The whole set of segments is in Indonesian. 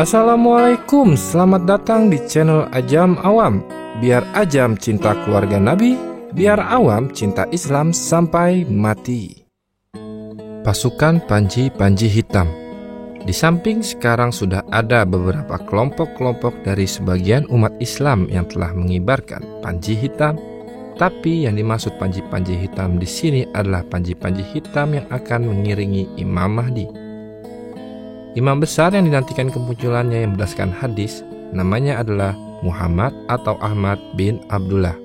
Assalamualaikum, selamat datang di channel Ajam Awam. Biar Ajam cinta keluarga Nabi, biar Awam cinta Islam sampai mati. Pasukan Panji Hitam. Di samping sekarang sudah ada beberapa kelompok-kelompok dari sebagian umat Islam yang telah mengibarkan panji hitam, tapi yang dimaksud panji hitam di sini adalah panji hitam yang akan mengiringi Imam Mahdi. Imam besar yang dinantikan kemunculannya yang berdasarkan hadis, namanya adalah Muhammad atau Ahmad bin Abdullah.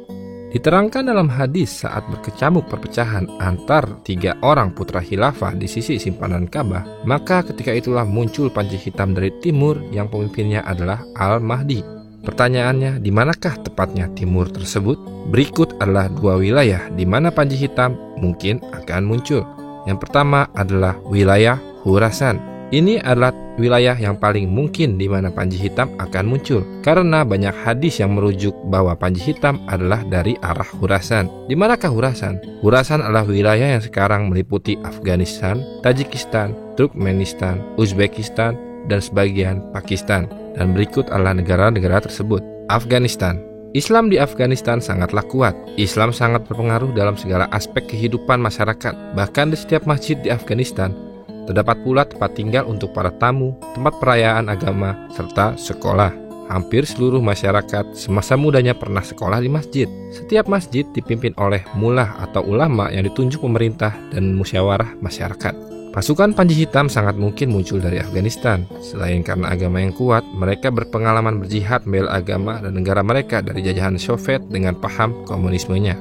Diterangkan dalam hadis saat berkecamuk perpecahan antar 3 orang putra khilafah di sisi simpanan Ka'bah, maka ketika itulah muncul panji hitam dari timur yang pemimpinnya adalah Al-Mahdi. Pertanyaannya, di manakah tepatnya timur tersebut? Berikut adalah 2 wilayah di mana panji hitam mungkin akan muncul. Yang pertama adalah wilayah Khurasan. Ini adalah wilayah yang paling mungkin di mana panji hitam akan muncul, karena banyak hadis yang merujuk bahwa panji hitam adalah dari arah Khurasan. Di manakah Khurasan? Khurasan adalah wilayah yang sekarang meliputi Afghanistan, Tajikistan, Turkmenistan, Uzbekistan, dan sebagian Pakistan. Dan berikut adalah negara-negara tersebut. Afghanistan. Islam di Afghanistan sangatlah kuat. Islam sangat berpengaruh dalam segala aspek kehidupan masyarakat. Bahkan di setiap masjid di Afghanistan terdapat pula tempat tinggal untuk para tamu, tempat perayaan agama, serta sekolah. Hampir seluruh masyarakat semasa mudanya pernah sekolah di masjid. Setiap masjid dipimpin oleh mullah atau ulama yang ditunjuk pemerintah dan musyawarah masyarakat. Pasukan panji hitam sangat mungkin muncul dari Afghanistan. Selain karena agama yang kuat, mereka berpengalaman berjihad membela agama dan negara mereka dari jajahan Soviet dengan paham komunismenya.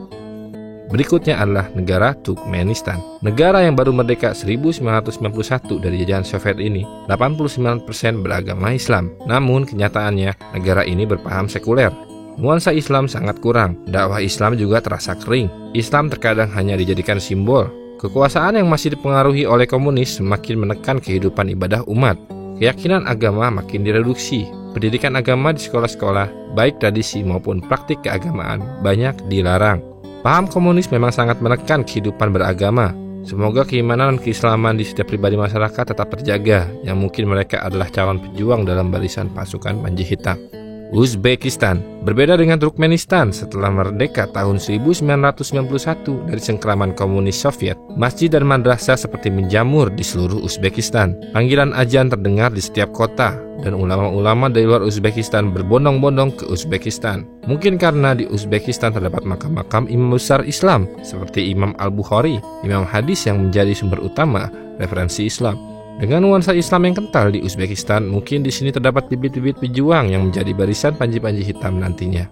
Berikutnya adalah negara Turkmenistan. Negara yang baru merdeka 1991 dari jajahan Soviet ini, 89% beragama Islam. Namun kenyataannya negara ini berpaham sekuler. Nuansa Islam sangat kurang. Dakwah Islam juga terasa kering. Islam terkadang hanya dijadikan simbol. Kekuasaan yang masih dipengaruhi oleh komunis semakin menekan kehidupan ibadah umat. Keyakinan agama makin direduksi. Pendidikan agama di sekolah-sekolah, baik tradisi maupun praktik keagamaan, banyak dilarang. Paham komunis memang sangat menekan kehidupan beragama. Semoga keimanan dan keislaman di setiap pribadi masyarakat tetap terjaga, yang mungkin mereka adalah calon pejuang dalam barisan pasukan panji hitam. Uzbekistan. Berbeda dengan Turkmenistan, setelah merdeka tahun 1991 dari cengkraman komunis Soviet, masjid dan madrasah seperti menjamur di seluruh Uzbekistan. Panggilan azan terdengar di setiap kota, dan ulama-ulama dari luar Uzbekistan berbondong-bondong ke Uzbekistan. Mungkin karena di Uzbekistan terdapat makam-makam imam besar Islam seperti Imam Al-Bukhari, imam hadis yang menjadi sumber utama referensi Islam. Dengan nuansa Islam yang kental di Uzbekistan, mungkin di sini terdapat bibit-bibit pejuang yang menjadi barisan panji hitam nantinya.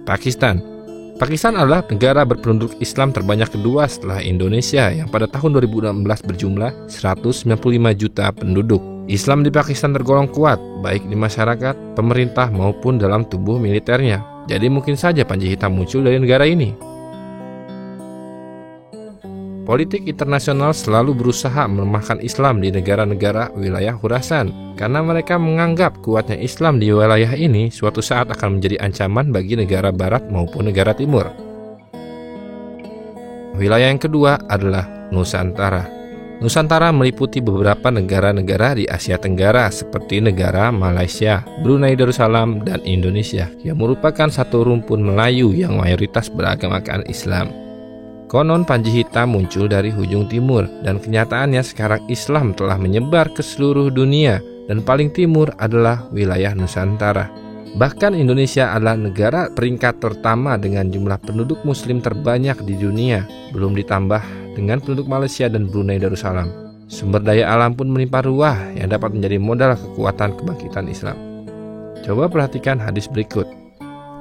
Pakistan. Pakistan adalah negara berpenduduk Islam terbanyak kedua setelah Indonesia yang pada tahun 2016 berjumlah 195 juta penduduk. Islam di Pakistan tergolong kuat, baik di masyarakat, pemerintah maupun dalam tubuh militernya. Jadi mungkin saja panji hitam muncul dari negara ini. Politik internasional selalu berusaha melemahkan Islam di negara-negara wilayah Khurasan, karena mereka menganggap kuatnya Islam di wilayah ini suatu saat akan menjadi ancaman bagi negara barat maupun negara timur. Wilayah yang kedua adalah Nusantara. Nusantara meliputi beberapa negara-negara di Asia Tenggara seperti negara Malaysia, Brunei Darussalam, dan Indonesia, yang merupakan satu rumpun Melayu yang mayoritas beragamakan Islam. Konon panji hitam muncul dari ujung timur, dan kenyataannya sekarang Islam telah menyebar ke seluruh dunia, dan paling timur adalah wilayah Nusantara. Bahkan Indonesia adalah negara peringkat pertama dengan jumlah penduduk muslim terbanyak di dunia, belum ditambah dengan penduduk Malaysia dan Brunei Darussalam. Sumber daya alam pun melimpah ruah yang dapat menjadi modal kekuatan kebangkitan Islam. Coba perhatikan hadis berikut.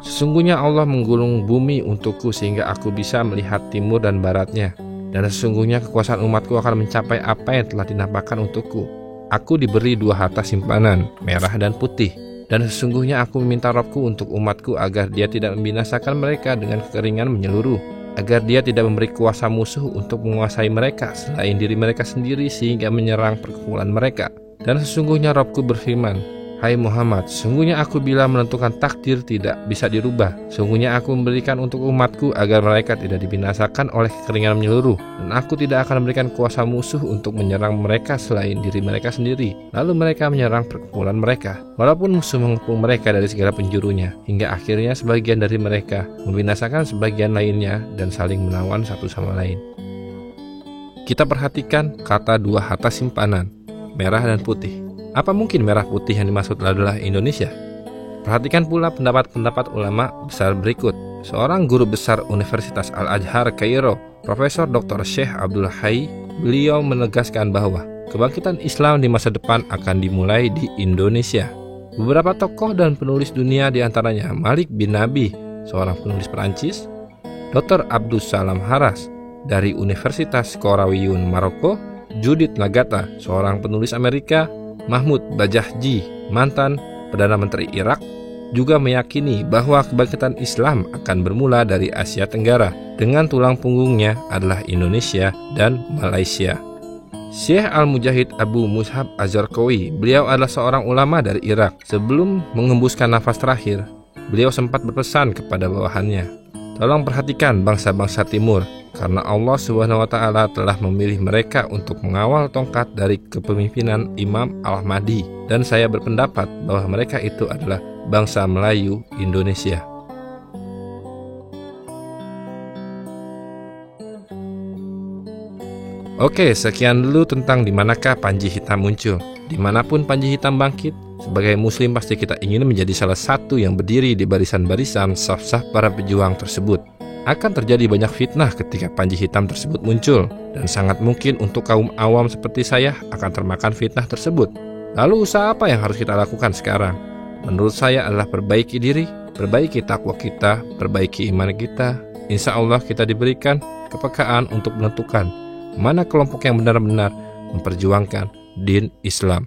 Sesungguhnya Allah menggulung bumi untukku sehingga aku bisa melihat timur dan baratnya. Dan sesungguhnya kekuasaan umatku akan mencapai apa yang telah dinampakkan untukku. Aku diberi 2 harta simpanan, merah dan putih. Dan sesungguhnya aku meminta Rabbku untuk umatku agar dia tidak membinasakan mereka dengan kekeringan menyeluruh. Agar dia tidak memberi kuasa musuh untuk menguasai mereka selain diri mereka sendiri sehingga menyerang perkumpulan mereka. Dan sesungguhnya Rabbku berfirman, Hai Muhammad, sungguhnya aku bila menentukan takdir tidak bisa dirubah. Sungguhnya aku memberikan untuk umatku agar mereka tidak dibinasakan oleh kekeringan menyeluruh. Dan aku tidak akan memberikan kuasa musuh untuk menyerang mereka selain diri mereka sendiri. Lalu mereka menyerang perkumpulan mereka, walaupun musuh mengepung mereka dari segala penjurunya, hingga akhirnya sebagian dari mereka membinasakan sebagian lainnya dan saling melawan satu sama lain. Kita perhatikan kata dua harta simpanan, merah dan putih. Apa mungkin merah putih yang dimaksud adalah Indonesia? Perhatikan pula pendapat-pendapat ulama besar berikut. Seorang guru besar Universitas Al-Azhar Kairo, Profesor Dr. Syekh Abdul Hayy, beliau menegaskan bahwa kebangkitan Islam di masa depan akan dimulai di Indonesia. Beberapa tokoh dan penulis dunia diantaranya Malik bin Nabi, seorang penulis Perancis, Dr. Abdus Salam Haras dari Universitas Qarawiyun Maroko, Judith Nagata, seorang penulis Amerika, Mahmud Bajahji, mantan Perdana Menteri Irak, juga meyakini bahwa kebangkitan Islam akan bermula dari Asia Tenggara dengan tulang punggungnya adalah Indonesia dan Malaysia. Syekh Al-Mujahid Abu Mus'hab Az-Zarqawi, beliau adalah seorang ulama dari Irak. Sebelum mengembuskan nafas terakhir, beliau sempat berpesan kepada bawahannya, tolong perhatikan bangsa-bangsa timur, karena Allah SWT telah memilih mereka untuk mengawal tongkat dari kepemimpinan Imam Al-Mahdi, dan saya berpendapat bahwa mereka itu adalah bangsa Melayu Indonesia. Oke, sekian dulu tentang di manakah Panji Hitam muncul. Dimanapun Panji Hitam bangkit, sebagai muslim pasti kita ingin menjadi salah satu yang berdiri di barisan-barisan saf-saf para pejuang tersebut. Akan terjadi banyak fitnah ketika Panji Hitam tersebut muncul, dan sangat mungkin untuk kaum awam seperti saya akan termakan fitnah tersebut. Lalu usaha apa yang harus kita lakukan sekarang? Menurut saya adalah perbaiki diri, perbaiki takwa kita, perbaiki iman kita. Insya Allah kita diberikan kepekaan untuk menentukan mana kelompok yang benar-benar memperjuangkan din Islam.